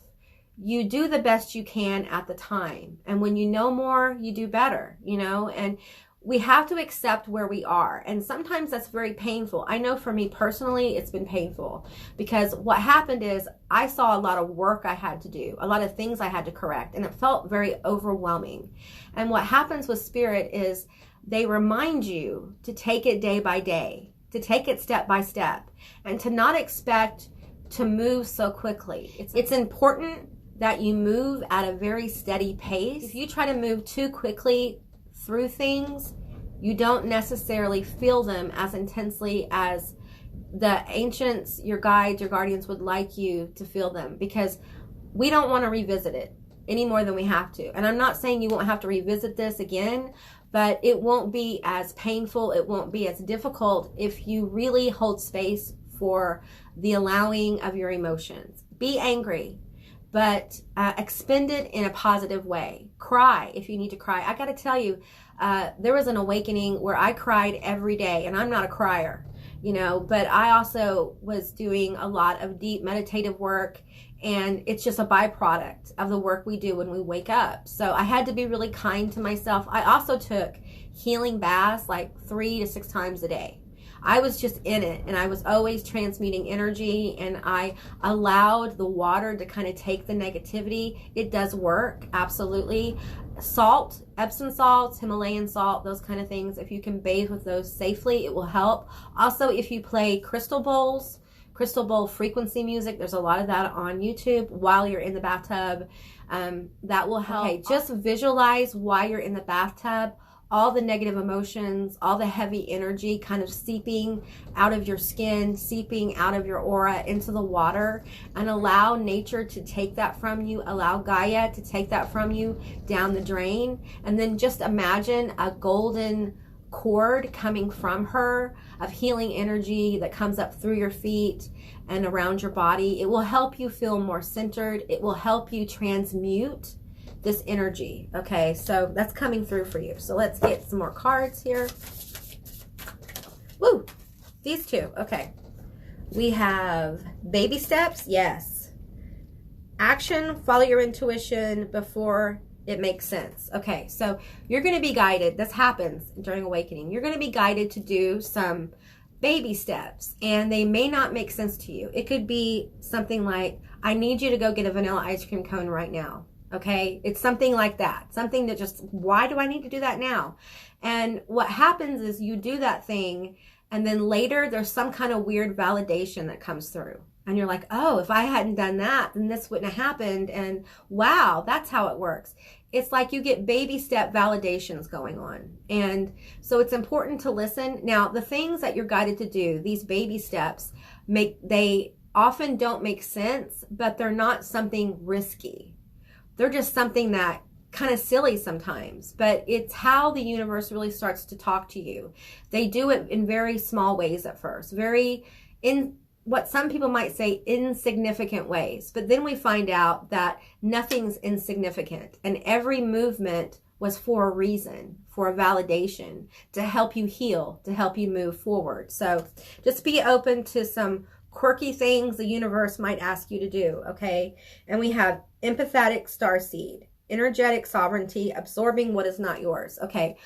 You do the best you can at the time. And when you know more, you do better, you know, and we have to accept where we are. And sometimes that's very painful. I know for me personally, it's been painful, because what happened is I saw a lot of work I had to do, a lot of things I had to correct, and it felt very overwhelming. And what happens with Spirit is they remind you to take it day by day, to take it step by step, and to not expect to move so quickly. It's important that you move at a very steady pace. If you try to move too quickly through things, you don't necessarily feel them as intensely as the ancients, your guides, your guardians would like you to feel them, because we don't want to revisit it any more than we have to. And I'm not saying you won't have to revisit this again, but it won't be as painful, it won't be as difficult if you really hold space for the allowing of your emotions. Be angry, but expend it in a positive way. Cry if you need to cry. I got to tell you, there was an awakening where I cried every day, and I'm not a crier, you know, but I also was doing a lot of deep meditative work, and it's just a byproduct of the work we do when we wake up. So I had to be really kind to myself. I also took healing baths like 3 to 6 times a day. I was just in it, and I was always transmuting energy, and I allowed the water to kind of take the negativity. It does work, absolutely. Salt, Epsom salts, Himalayan salt, those kind of things. If you can bathe with those safely, it will help. Also, if you play crystal bowls, crystal bowl frequency music, there's a lot of that on YouTube while you're in the bathtub. That will help. Okay, just visualize while you're in the bathtub, all the negative emotions, all the heavy energy kind of seeping out of your skin, seeping out of your aura into the water, and allow nature to take that from you, allow Gaia to take that from you down the drain. And then just imagine a golden cord coming from her of healing energy that comes up through your feet and around your body. It will help you feel more centered. It will help you transmute this energy. Okay, so that's coming through for you. So let's get some more cards here. Woo! These two. Okay. We have baby steps. Yes. Action. Follow your intuition before it makes sense. Okay, so you're going to be guided. This happens during awakening. You're going to be guided to do some baby steps, and they may not make sense to you. It could be something like, I need you to go get a vanilla ice cream cone right now. Okay, it's something like that. Something that just, why do I need to do that now? And what happens is you do that thing, and then later there's some kind of weird validation that comes through. And you're like, oh, if I hadn't done that, then this wouldn't have happened. And wow, that's how it works. It's like you get baby step validations going on. And so it's important to listen. Now, the things that you're guided to do, these baby steps, they often don't make sense, but they're not something risky. They're just something that kind of silly sometimes, but it's how the universe really starts to talk to you. They do it in very small ways at first, very in what some people might say insignificant ways. But then we find out that nothing's insignificant, and every movement was for a reason, for a validation, to help you heal, to help you move forward. So just be open to some quirky things the universe might ask you to do, okay? And we have empathetic starseed, energetic sovereignty, absorbing what is not yours, okay?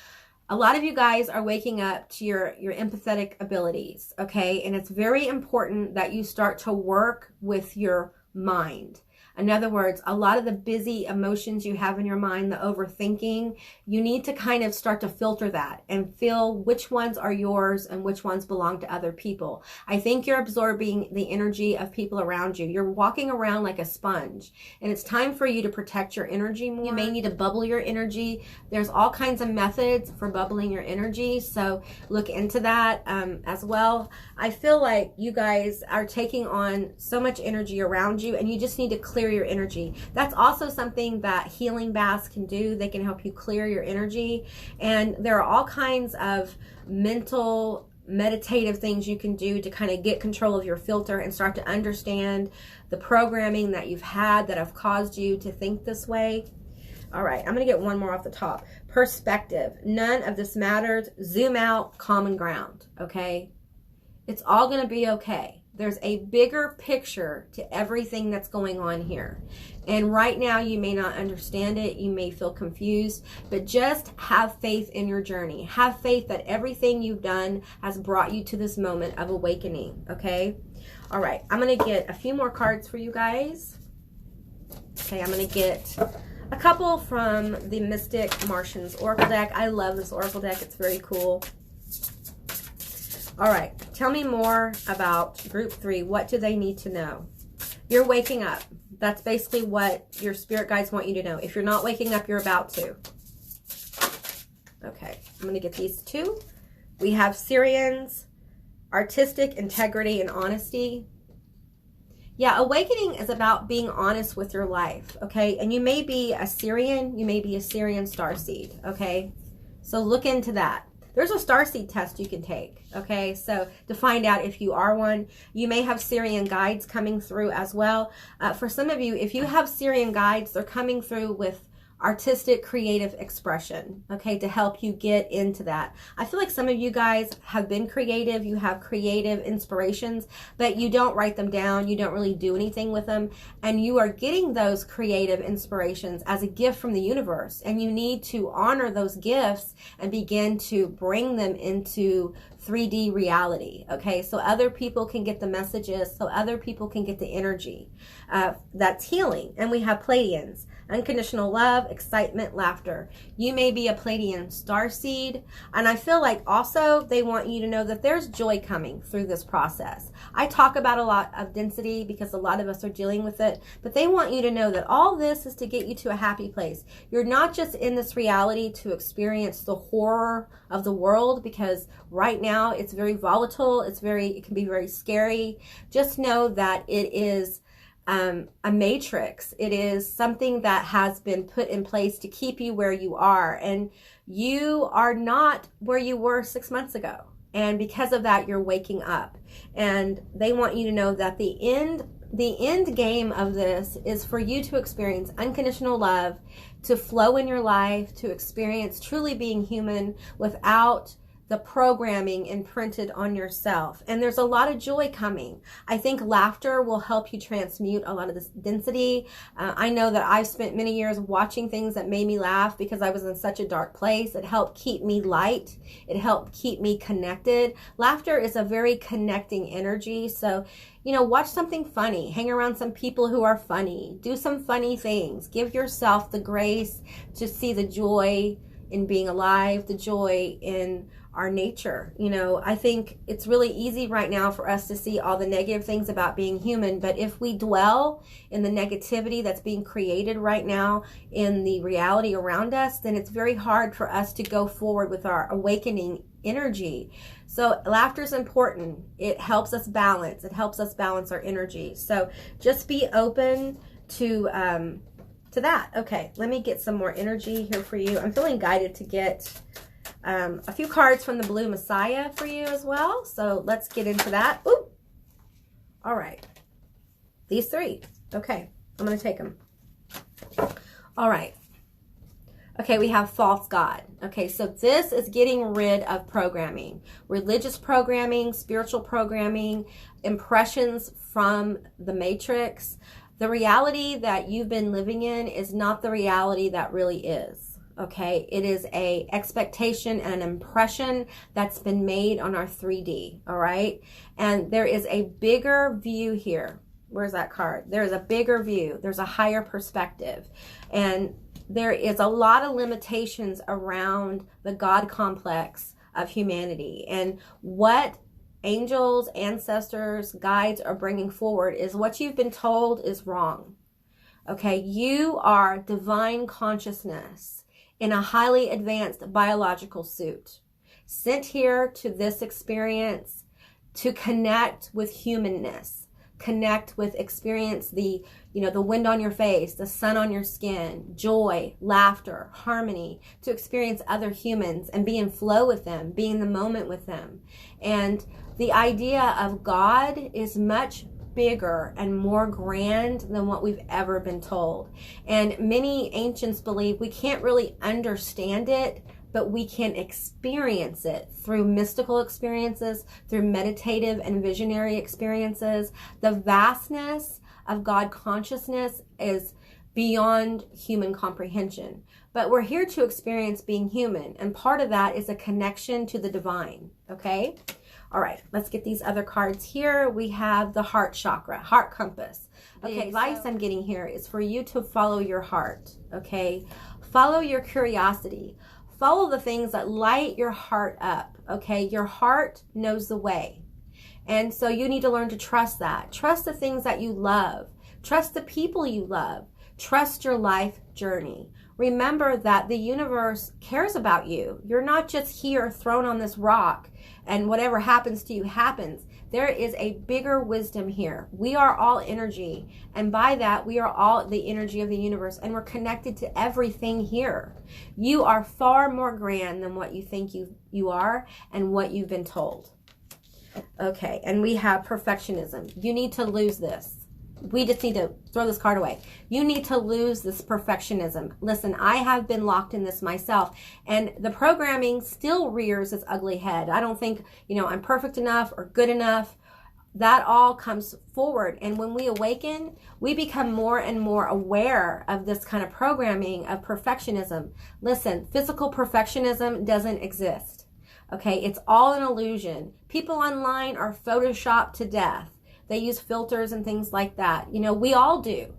A lot of you guys are waking up to your empathetic abilities, okay? And it's very important that you start to work with your mind. In other words, a lot of the busy emotions you have in your mind, the overthinking, you need to kind of start to filter that and feel which ones are yours and which ones belong to other people. I think you're absorbing the energy of people around you. You're walking around like a sponge, and it's time for you to protect your energy more. You may need to bubble your energy. There's all kinds of methods for bubbling your energy, so look into that as well. I feel like you guys are taking on so much energy around you, and you just need to clear your energy. That's also something that healing baths can do. They can help you clear your energy, and there are all kinds of mental meditative things you can do to kind of get control of your filter and start to understand the programming that you've had that have caused you to think this way. All right, I'm going to get one more off the top. Perspective. None of this matters. Zoom out. Common ground. Okay? It's all going to be okay. There's a bigger picture to everything that's going on here. And right now you may not understand it. You may feel confused, but just have faith in your journey. Have faith that everything you've done has brought you to this moment of awakening. Okay? All right. I'm going to get a few more cards for you guys. Okay. I'm going to get a couple from the Mystic Martians Oracle deck. I love this Oracle deck. It's very cool. All right, tell me more about group 3. What do they need to know? You're waking up. That's basically what your spirit guides want you to know. If you're not waking up, you're about to. Okay, I'm going to get these 2. We have Syrians, artistic integrity and honesty. Yeah, awakening is about being honest with your life, okay? And you may be a Syrian, you may be a Syrian starseed, okay? So look into that. There's a starseed test you can take, okay? So to find out if you are one, you may have Syrian guides coming through as well. For some of you, if you have Syrian guides, they're coming through with artistic, creative expression, okay, to help you get into that. I feel like some of you guys have been creative, you have creative inspirations, but you don't write them down, you don't really do anything with them, and you are getting those creative inspirations as a gift from the universe, and you need to honor those gifts and begin to bring them into 3D reality, okay? So other people can get the messages, so other people can get the energy. That's healing. And we have Pleiadians, unconditional love, excitement, laughter. You may be a Pleiadian starseed, and I feel like also they want you to know that there's joy coming through this process. I talk about a lot of density because a lot of us are dealing with it, but they want you to know that all this is to get you to a happy place. You're not just in this reality to experience the horror of the world, because right now it's very volatile, it can be very scary. Just know that it is a matrix. It is something that has been put in place to keep you where you are, and you are not where you were 6 months ago, and because of that you're waking up, and they want you to know that the end game of this is for you to experience unconditional love, to flow in your life, to experience truly being human without the programming imprinted on yourself. And there's a lot of joy coming. I think laughter will help you transmute a lot of this density. I know that I've spent many years watching things that made me laugh because I was in such a dark place. It helped keep me light. It helped keep me connected. Laughter is a very connecting energy. So, you know, watch something funny. Hang around some people who are funny. Do some funny things. Give yourself the grace to see the joy in being alive, the joy in our nature. You know, I think it's really easy right now for us to see all the negative things about being human, but if we dwell in the negativity that's being created right now in the reality around us, then it's very hard for us to go forward with our awakening energy. So laughter is important. It helps us balance. It helps us balance our energy. So just be open to that. Okay, let me get some more energy here for you. I'm feeling guided to get a few cards from the Blue Messiah for you as well. So let's get into that. Ooh. All right. These 3. Okay, I'm going to take them. All right. Okay, we have false god. Okay, so this is getting rid of programming, religious programming, spiritual programming, impressions from the matrix. The reality that you've been living in is not the reality that really is. Okay, it is a expectation and an impression that's been made on our 3D. All right, and there is a bigger view here. Where's that card? There is a bigger view. There's a higher perspective, and there is a lot of limitations around the God complex of humanity. And what angels, ancestors, guides are bringing forward is what you've been told is wrong. Okay, you are divine consciousness in a highly advanced biological suit, sent here to this experience to connect with humanness, connect with, experience the wind on your face, the sun on your skin, joy, laughter, harmony, to experience other humans and be in flow with them, be in the moment with them. And the idea of God is much bigger and more grand than what we've ever been told. And many ancients believe we can't really understand it, but we can experience it through mystical experiences, through meditative and visionary experiences. The vastness of God consciousness is beyond human comprehension. But we're here to experience being human, and part of that is a connection to the divine, okay? All right, let's get these other cards here. We have the heart chakra, heart compass. Okay, the advice I'm getting here is for you to follow your heart, okay? Follow your curiosity. Follow the things that light your heart up, okay? Your heart knows the way. And so you need to learn to trust that. Trust the things that you love. Trust the people you love. Trust your life journey. Remember that the universe cares about you. You're not just here thrown on this rock and whatever happens to you happens. There is a bigger wisdom here. We are all energy, and by that we are all the energy of the universe, and we're connected to everything here. You are far more grand than what you think you are and what you've been told. Okay, and we have perfectionism. You need to lose this. We just need to throw this card away. You need to lose this perfectionism. Listen, I have been locked in this myself, and the programming still rears its ugly head. I don't think, I'm perfect enough or good enough. That all comes forward. And when we awaken, we become more and more aware of this kind of programming of perfectionism. Listen, physical perfectionism doesn't exist. Okay, it's all an illusion. People online are photoshopped to death. They use filters and things like that. We all do.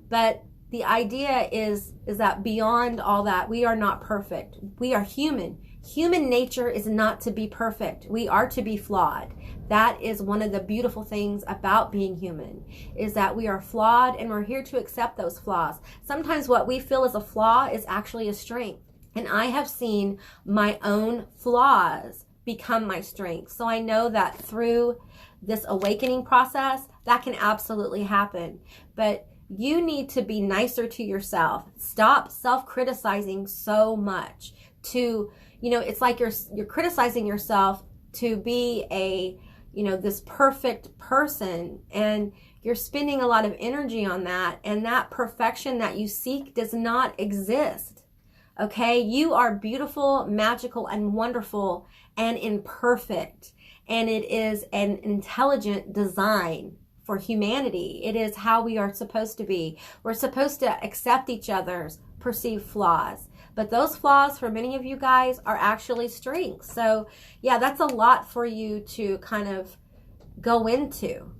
But the idea is that beyond all that, we are not perfect. We are human. Human nature is not to be perfect. We are to be flawed. That is one of the beautiful things about being human, is that we are flawed, and we're here to accept those flaws. Sometimes what we feel is a flaw is actually a strength. And I have seen my own flaws become my strength. So I know that through this awakening process, that can absolutely happen. But you need to be nicer to yourself. Stop self-criticizing so much. It's like you're criticizing yourself to be this perfect person, and you're spending a lot of energy on that, and that perfection that you seek does not exist. Okay? You are beautiful, magical, and wonderful, and imperfect. And it is an intelligent design for humanity. It is how we are supposed to be. We're supposed to accept each other's perceived flaws. But those flaws for many of you guys are actually strengths. So yeah, that's a lot for you to kind of go into.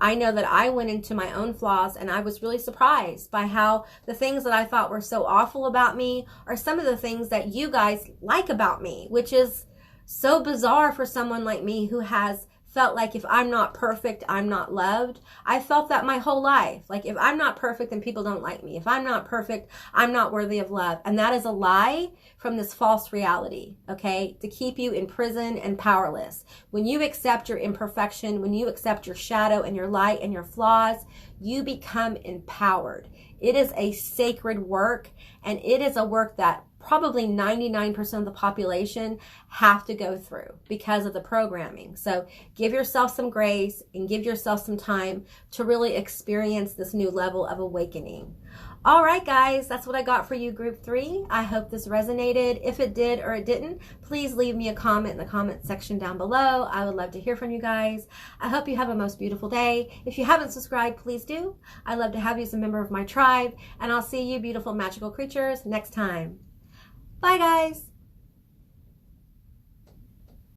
I know that I went into my own flaws, and I was really surprised by how the things that I thought were so awful about me are some of the things that you guys like about me, which is so bizarre for someone like me who has felt like if I'm not perfect, I'm not loved. I felt that my whole life. Like if I'm not perfect, then people don't like me. If I'm not perfect, I'm not worthy of love. And that is a lie from this false reality, okay? To keep you in prison and powerless. When you accept your imperfection, when you accept your shadow and your light and your flaws, you become empowered. It is a sacred work, and it is a work that probably 99% of the population have to go through because of the programming. So give yourself some grace and give yourself some time to really experience this new level of awakening. All right, guys, that's what I got for you, Group 3. I hope this resonated. If it did or it didn't, please leave me a comment in the comment section down below. I would love to hear from you guys. I hope you have a most beautiful day. If you haven't subscribed, please do. I'd love to have you as a member of my tribe, and I'll see you, beautiful magical creatures, next time. Bye, guys.